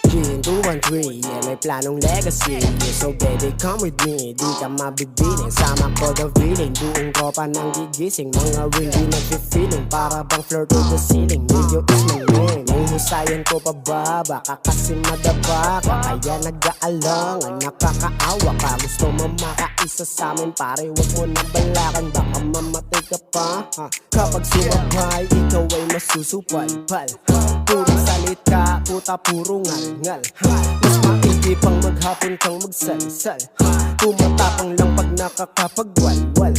G, 213, yeah, may planong legacy. Yeah, so baby, come with me, di ka mabibiling. Sama ko the feeling, buong tropa nang gigising. Mga real di nag-feeling, para bang floor to the ceiling. Mayo is my name, huhusayan ko pa ba? Baka kasi madaba ka, kaya nag-aalangan. Nakakaawa ka, gusto mo makaisa sa amin. Pare, huwag mo na balakan, baka mamatay ka pa, ha? Kapag sumabay, ikaw ay masusupal-pal. Puro salita, puta, puro ngal-ngal. Mas maigi pang maghapon kang magsal-sal. Tumatapang lang pag nakakapagwal-wal.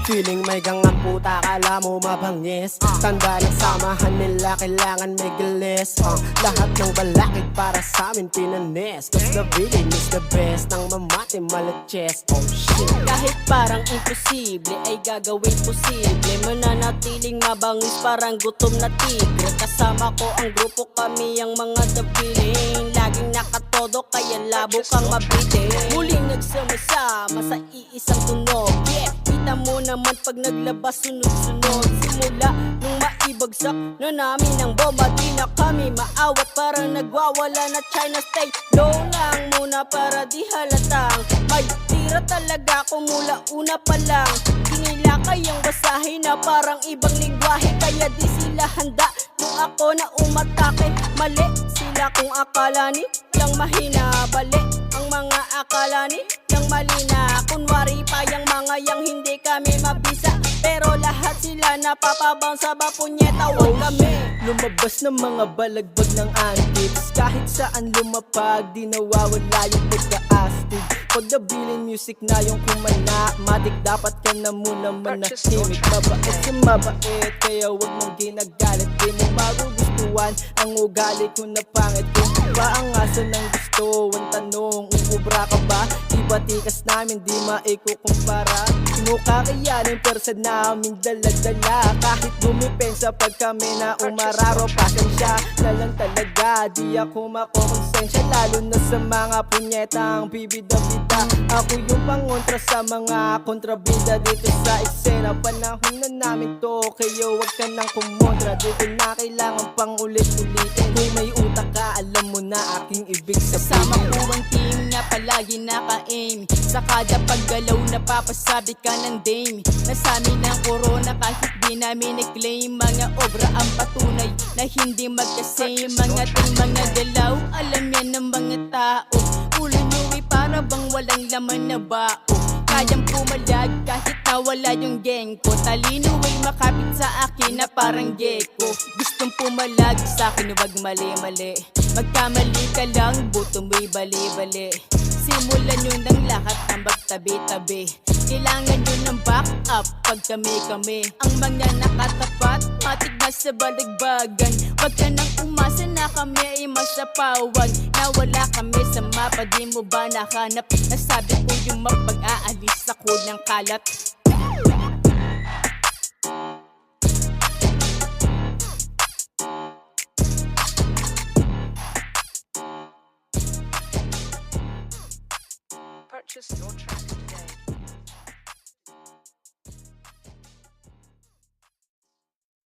Feeling may gangang puta, kala mo mabangis. Tanda ng samahan nila, kailangan may gilis. Lahat ng balakid para sa amin pinanis. Cause the villain is the best, nang mamati malaches. Oh shit. Kahit parang imposible ay gagawin posible. Mananatiling mabangis parang gutom na tigre. Kasama ko ang grupo, kami ang mga dapiling. Laging nakatodo kaya labo kang mabitin. Muling nagsama-sama sa iisang tunog. Yeah, kita mo naman pag naglabas sunod-sunod. Simula nung maibagsak na namin ang bomba, di na kami maawat, parang nagwawala na China State. Low lang muna para di halatang may tira talaga ako mula una pa lang. Di nila kayang basahin na parang ibang lingwahe, kaya di sila handa nung ako na umatake. Mali sila kung akala nilang mahina, bali ang mga akala nilang malina. Kunwari pa yung mga yang hindi kami mabisa, pero lahat sila napapabang sa bapunyeta. Huwag kami lumabas ng mga balagbag ng antics. Kahit saan lumapag, di nawawala yung pagka-astig. Pag nabiling music na yung kumana, matik dapat ka na muna manahimik. Mabait sa mabait, kaya wag mong ginagalit. Di mo magugustuhan ang ugali ko na pangit. Kung paangasan ng gusto, ang tanong, uubra ka ba? Ibatikas namin, di maikukumpara. Mukha kayanin, persa namin dala-dala. Kahit dumipensa pag kami na umararo, pasensya na lang talaga. Di ako makokonsensya, lalo na sa mga punyetang bibida-bida. Ako yung pangontra sa mga kontrabida dito sa eksena. Panahon na namin to, kaya wag ka nang kumontra. Dito na kailangan pang ulit-ulitin. Kung may utak ka, alam mo na aking ibig kasama sabihin. ko ang team na palagi naka-aim. Sa kada paggalaw napapasabi ka ng dame. Nasamin ang corona kahit di namin i-claim. Mga obra ang patunay na hindi magkasame. Mga ting mga galaw, alam yan ng mga tao. Ulo nyo ay para bang walang laman na bao. Kayang pumalag kahit nawala yung gang ko. Talino ay makapit sa akin na parang gecko. Gustong pumalag sa akin, wag mali-mali. Magkamali ka lang, buto mo'y bali-bali. Simulan nyo ng lahat ng magtabi-tabi. Kailangan nyo ng back up pag kami-kami. Ang mga nakatapat, matik na sa baligbagan. Wag ka nang umasa na kami ay masapawan. Nawala kami sa mapa, di mo ba nahanap? Nasabi ko yung mapag-aalis ako ng kalat.